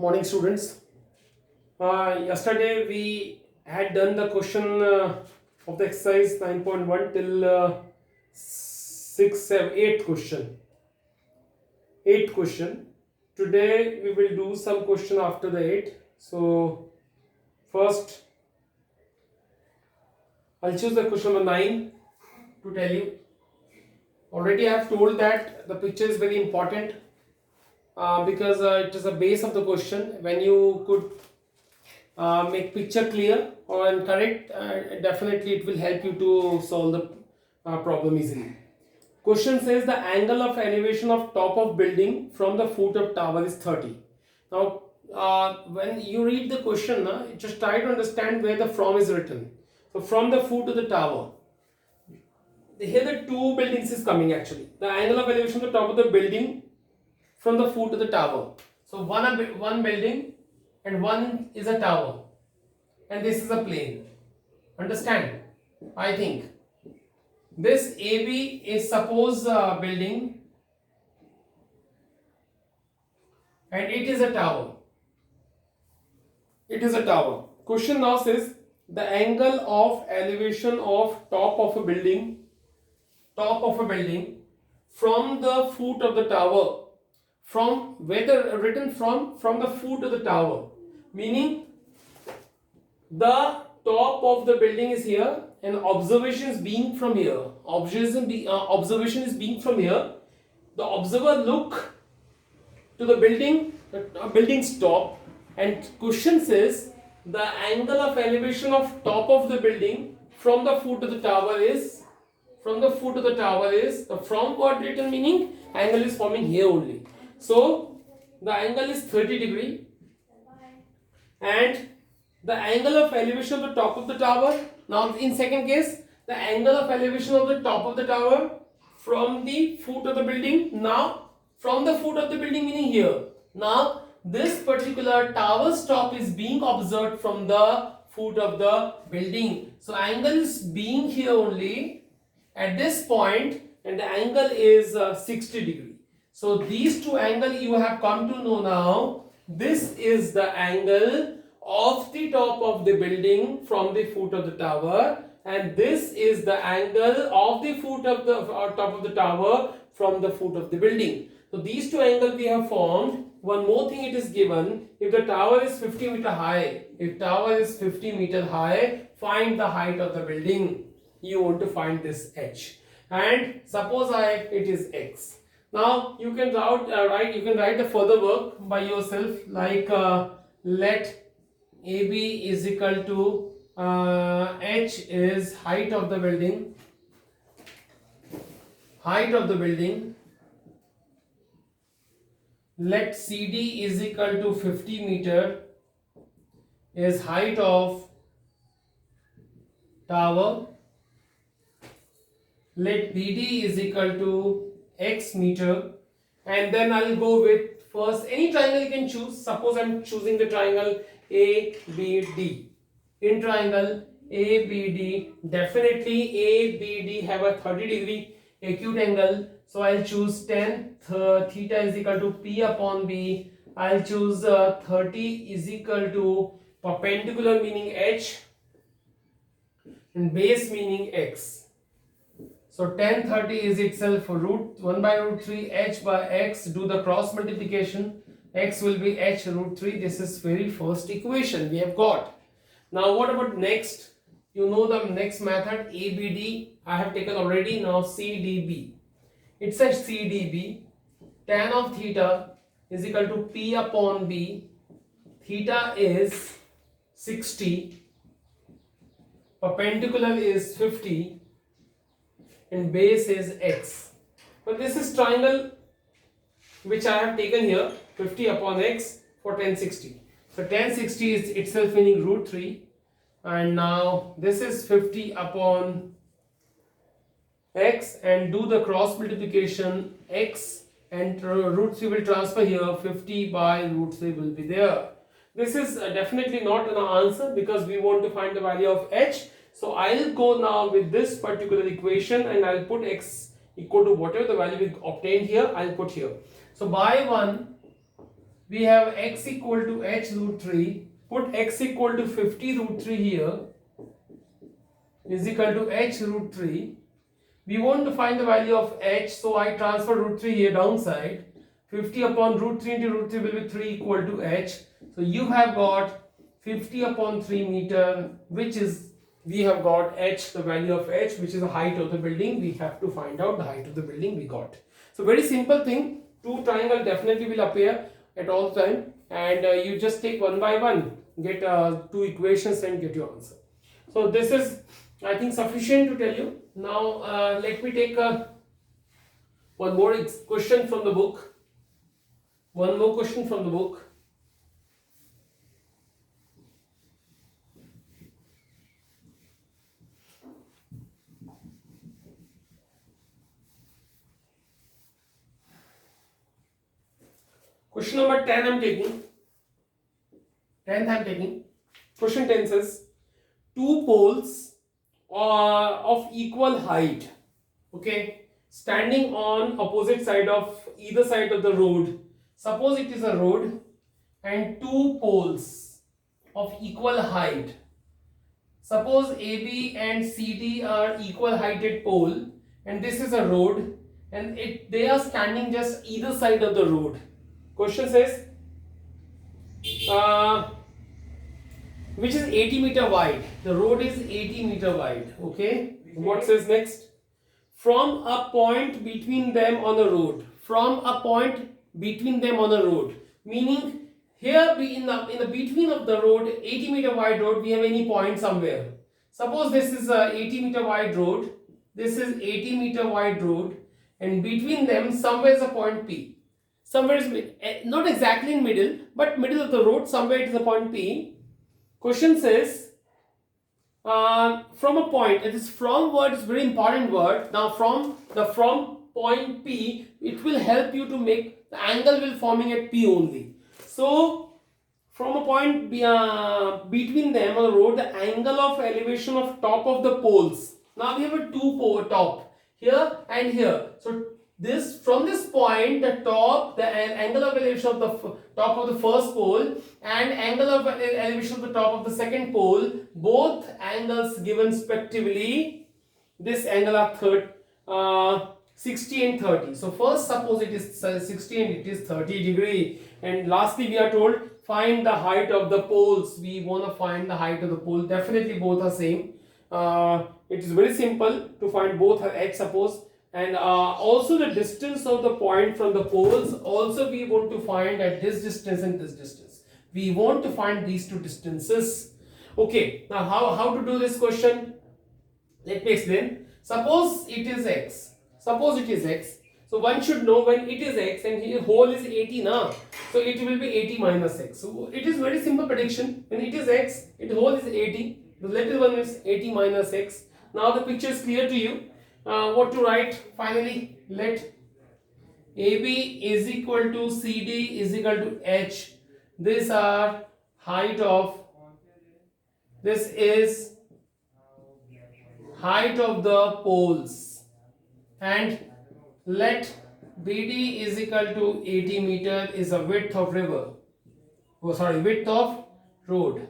Morning, students. Yesterday we had done the question of the exercise 9.1 till 6, 7, 8th question. 8th question. Today we will do some question after the 8. So, first I'll choose the question number 9 to tell you. Already I have told that the picture is very important because it is the base of the question. When you could make picture clear or and correct, definitely it will help you to solve the problem easily. Question says the angle of elevation of top of building from the foot of tower is 30. Now when you read the question, just try to understand where the from is written. So from the foot to the tower, here the two buildings is coming actually. The angle of elevation of the top of the building from the foot to the tower. So one building and one is a tower and this is a plane. Understand? I think this AB is suppose building and it is a tower. It is a tower. Question now says the angle of elevation of top of a building from the foot of the tower, from whether written from the foot of the tower, meaning the top of the building is here and observation is being from here. Observation is being from here. The observer look to the building's top, and question says the angle of elevation of top of the building from the foot to the tower is from what written, meaning angle is forming here only. So the angle is 30 degree and the angle of elevation of the top of the tower. Now in second case, the angle of elevation of the top of the tower from the foot of the building. Now from the foot of the building meaning here. Now this particular tower's top is being observed from the foot of the building. So angle is being here only at this point and the angle is 60 degree. So these two angles you have come to know now. This is the angle of the top of the building from the foot of the tower, and this is the angle of the foot of the top of the tower from the foot of the building. So these two angles we have formed. One more thing it is given, if the tower is 50 meter high, find the height of the building. You want to find this h, and suppose it is x. Now you can write the further work by yourself, like let AB is equal to h is height of the building. Let CD is equal to 50 meter is height of tower. Let BD is equal to x meter, and then I'll go with first any triangle you can choose. Suppose I'm choosing the triangle ABD. In triangle ABD, definitely ABD have a 30 degree acute angle. So I'll choose tan theta is equal to P upon B. I'll choose 30 is equal to perpendicular meaning H and base meaning X. So tan 30 is itself root 1 by root 3 h by x. Do the cross multiplication. X will be h root 3. This is very first equation we have got. Now what about next? You know the next method ABD. I have taken already. Now CDB. It says CDB. Tan of theta is equal to P upon B. Theta is 60. Perpendicular is 50. And base is x. But this is triangle which I have taken here, 50 upon x for tan 60. So tan 60 is itself meaning root 3, and now this is 50 upon x, and do the cross multiplication. X and root 3 will transfer here, 50 by root 3 will be there. This is definitely not an answer because we want to find the value of h. So I'll go now with this particular equation and I'll put x equal to whatever the value we obtained here, I'll put here. So by 1 we have x equal to h root 3. Put x equal to 50 root 3 here is equal to h root 3. We want to find the value of h, so I transfer root 3 here downside. 50 upon root 3 into root 3 will be 3 equal to h. So you have got 50 upon 3 meter, which is, we have got h, the value of h, which is the height of the building. We have to find out the height of the building we got. So very simple thing. Two triangle definitely will appear at all time, and you just take one by one, get two equations and get your answer. So this is, I think, sufficient to tell you. Now let me take one more question from the book. One more question from the book. Question number 10 I'm taking. 10th I'm taking. Question 10 says, two poles of equal height, okay, standing on opposite side of either side of the road. Suppose it is a road and two poles of equal height. Suppose AB and CD are equal heighted pole, and this is a road, and they are standing just either side of the road. Question says, which is 80 meter wide. The road is 80 meter wide. Okay. What says next? From a point between them on the road. From a point between them on the road. Meaning here in the between of the road, 80 meter wide road, we have any point somewhere. Suppose this is a 80 meter wide road. This is 80 meter wide road, and between them somewhere is a point P. Somewhere is not exactly in middle, but middle of the road, somewhere it is a point P. Question says, from a point, it is from word is very important word. Now from point P, it will help you to make the angle will forming at P only. So from a point between them on the road, the angle of elevation of top of the poles. Now we have a two pole top here and here. So this, from this point, the top, the angle of elevation of the top of the first pole and angle of elevation of the top of the second pole, both angles given respectively, this angle are 60 and 30. So first suppose it is 60 and it is 30 degree, and lastly we are told find the height of the poles. We want to find the height of the pole. Definitely both are same. It is very simple to find both are h, suppose. And also the distance of the point from the poles, also we want to find at this distance and this distance. We want to find these two distances. Okay, now how to do this question? Let me explain. Suppose it is x. Suppose it is x. So one should know when it is x and here whole is 80 now. So it will be 80 minus x. So it is very simple prediction. When it is x, it whole is 80. The little one is 80 minus x. Now the picture is clear to you. What to write? Finally, let AB is equal to CD is equal to H. These are height of, this is height of the poles, and let BD is equal to 80 meter is a width of river. Oh sorry, width of road,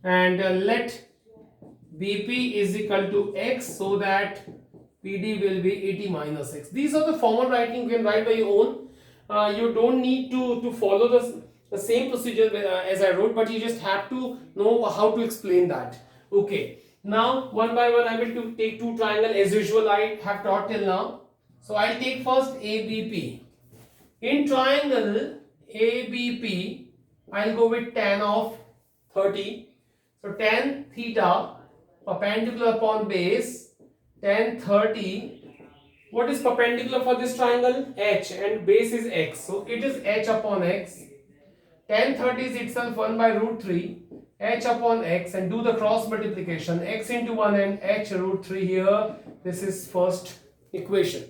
and let BP is equal to x, so that PD will be 80 minus x. These are the formal writing. You can write by your own. You don't need to follow the same procedure as I wrote, but you just have to know how to explain that. Okay. Now one by one I will take two triangle as usual I have taught till now. So I'll take first ABP. In triangle ABP, I'll go with tan of 30. So tan theta perpendicular upon base, tan 30. What is perpendicular for this triangle? H, and base is x. So it is h upon x. Tan 30 is itself 1 by root 3. H upon x, and do the cross multiplication. X into 1 and h root 3 here. This is first equation.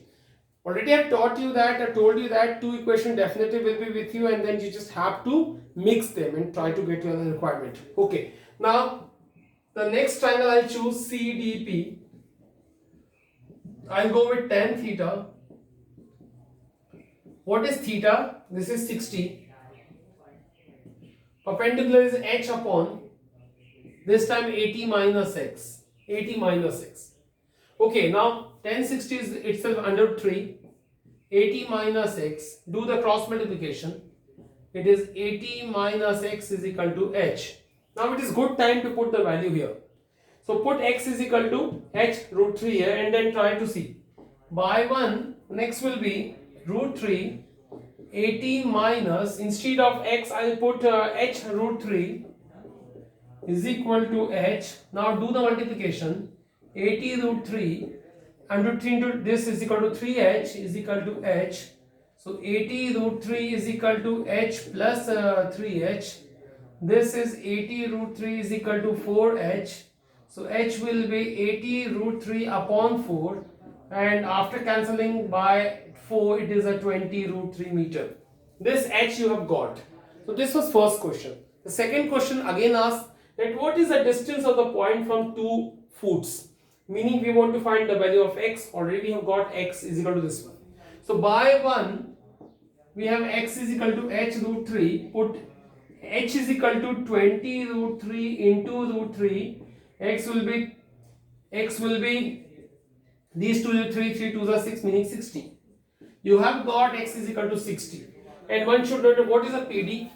Already I have taught you that, I told you that two equations definitely will be with you, and then you just have to mix them and try to get your requirement. Okay. Now the next triangle I'll choose CDP. I'll go with tan theta. What is theta? This is 60. Perpendicular is h upon this time 80 minus x. 80 minus x. Okay, now 1060 is itself under 3. 80 minus x. Do the cross multiplication. It is 80 minus x is equal to h. Now it is good time to put the value here. So put x is equal to h root 3 here and then try to see. By 1, next will be root 3. 80 minus, instead of x I will put h root 3 is equal to h. Now do the multiplication. 80 root 3 and root 3 into this is equal to 3h is equal to h. So 80 root 3 is equal to h plus 3h. This is 80 root 3 is equal to 4h. So h will be 80 root 3 upon 4, and after cancelling by 4 it is a 20 root 3 meter. This h you have got. So this was first question. The second question again asks that what is the distance of the point from 2 foots? Meaning we want to find the value of x. Already we have got x is equal to this one. So by 1 we have x is equal to h root 3. Put h is equal to 20 root 3 into root 3. X will be these 2 3 3 2s are 6, meaning 60. You have got x is equal to 60. And one should know what is a PD.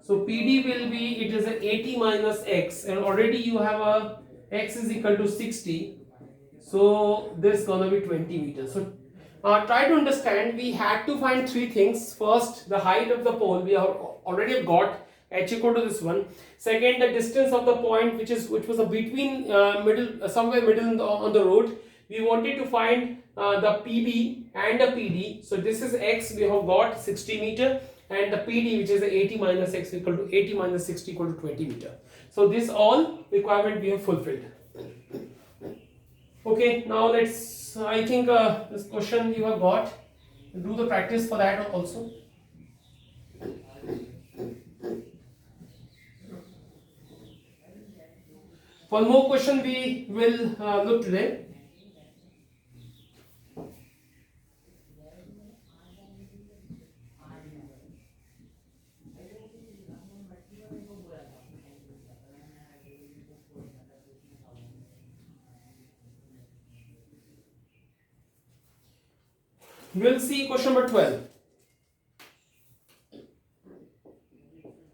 So PD will be, it is a 80 minus x, and already you have a x is equal to 60. So this is gonna be 20 meters. So try to understand, we had to find three things. First, the height of the pole, we have already got h equal to this one. Second, the distance of the point which was a between somewhere middle on the road. We wanted to find the PB and the PD. So this is x, we have got 60 meter, and the PD which is 80 minus x equal to 80 minus 60 equal to 20 meter. So this all requirement we have fulfilled. Okay, now let's, I think this question you have got. Do the practice for that also. One more question we will look today. We'll see question number 12.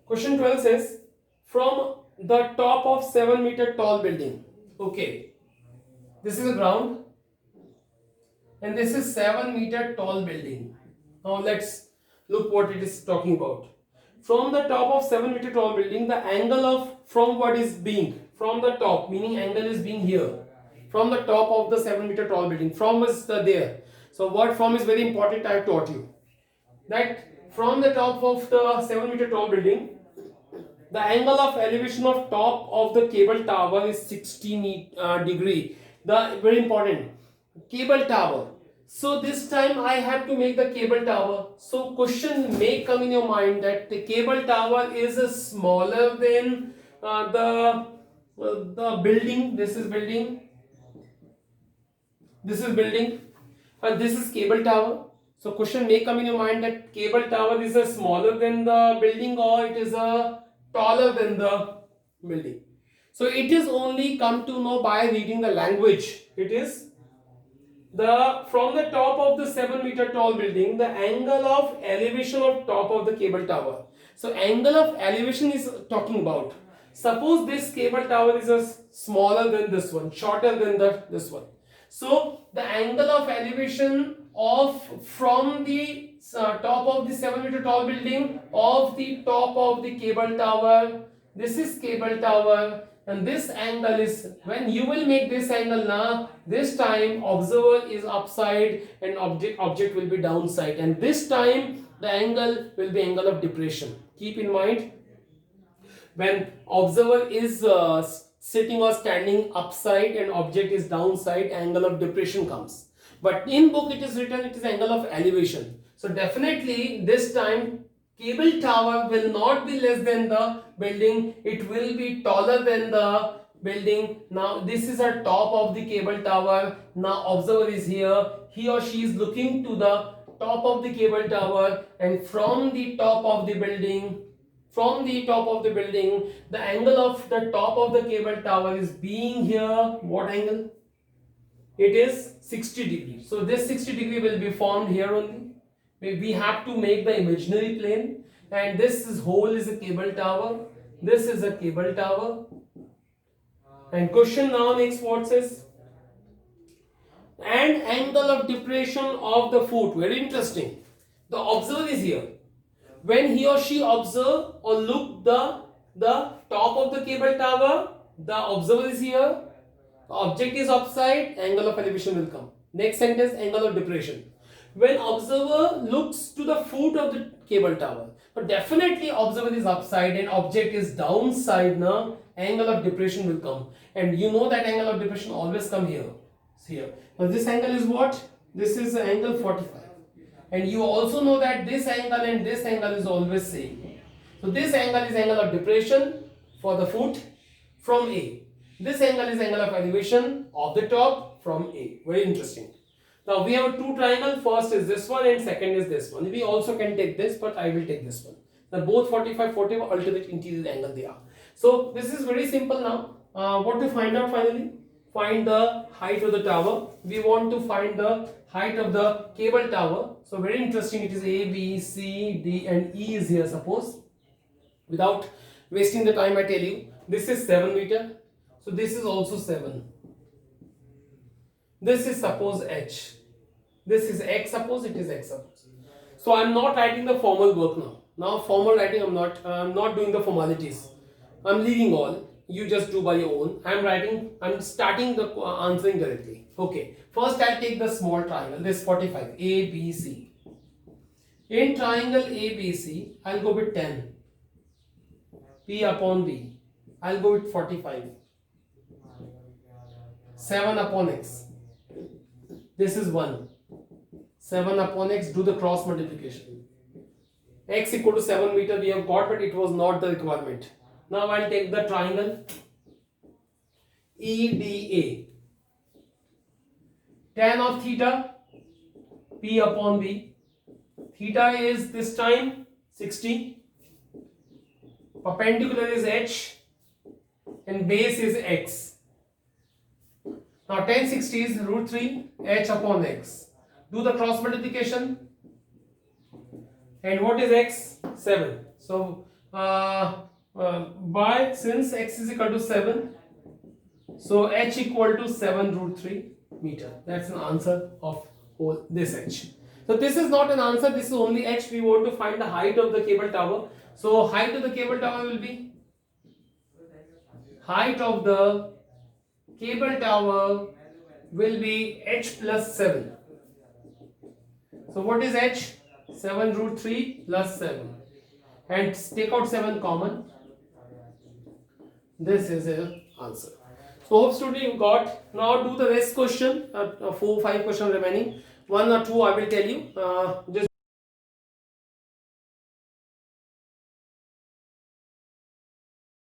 Question 12 says, from the top of 7-meter tall building. Okay, this is the ground and this is 7-meter tall building. Now let's look what it is talking about. From the top of 7-meter tall building, the angle of from what is being, from the top, meaning angle is being here, from the top of the 7-meter tall building, from is there. So what from is very important, I have taught you. That from the top of the 7-meter tall building, the angle of elevation of top of the cable tower is 60 degree. The very important cable tower. So this time I have to make the cable tower. So question may come in your mind that the cable tower is smaller than the building. This is building. This is building. This is cable tower. So question may come in your mind that cable tower is smaller than the building or it is taller than the building. So it is only come to know by reading the language. It is from the top of the 7-meter tall building, the angle of elevation of top of the cable tower. So angle of elevation is talking about. Suppose this cable tower is smaller than this one, shorter than this one. So the angle of elevation from the top of the 7-meter tall building of the top of the cable tower. This is cable tower, and this angle is, when you will make this angle now, this time observer is upside and object will be downside, and this time the angle will be angle of depression. Keep in mind, when observer is sitting or standing upside and object is downside, angle of depression comes. But in book it is written it is angle of elevation. So definitely this time cable tower will not be less than the building, it will be taller than the building. Now this is a top of the cable tower. Now observer is here, he or she is looking to the top of the cable tower, and from the top of the building from the top of the building, the angle of the top of the cable tower is being here. What angle? It is 60 degree. So this 60 degree will be formed here only. We have to make the imaginary plane, and this whole is a cable tower. This is a cable tower. And question now next what says? And angle of depression of the foot. Very interesting. The observer is here. When he or she observe or look the top of the cable tower, the observer is here. The object is upside, angle of elevation will come. Next sentence, angle of depression. When observer looks to the foot of the cable tower, but definitely observer is upside and object is downside, now angle of depression will come. And you know that angle of depression always come here. Here. Now this angle is what? This is angle 45. And you also know that this angle and this angle is always same. So this angle is angle of depression for the foot from A. This angle is angle of elevation of the top from A. Very interesting. Now we have two triangles. First is this one and second is this one. We also can take this, but I will take this one. Now both 45, 45 alternate interior angle they are. So this is very simple now. What to find out finally? Find the height of the tower. We want to find the height of the cable tower. So very interesting. It is A, B, C, D and E is here suppose. Without wasting the time I tell you. This is 7 meter. So this is also 7. This is suppose H. This is X suppose, it is X suppose. So I am not writing the formal work now. Now formal writing I'm not doing the formalities. I am leaving all. You just do by your own. I'm starting the answering directly. Okay. First I'll take the small triangle. This 45. A, B, C. In triangle A, B, C, I'll go with 10. P upon B. I'll go with 45. 7 upon X. This is 1. 7 upon X, do the cross multiplication. X equal to 7 meter we have got, but it was not the requirement. Now I'll take the triangle EDA. Tan of theta, P upon B. Theta is this time 60. Perpendicular is H and base is X. Now tan 60 is root 3 H upon X. Do the cross multiplication. And what is X? 7. So since X is equal to 7, so H equal to 7 root 3 meter. That's an answer of this H. So this is not an answer, this is only H. We want to find the height of the cable tower. So height of the cable tower will be, height of the cable tower will be H plus 7. So what is H? 7 root 3 plus 7. And take out 7 common. This is the answer. So hope student you got. Now do the rest question. 4 5 questions remaining. 1 or 2 I will tell you. Just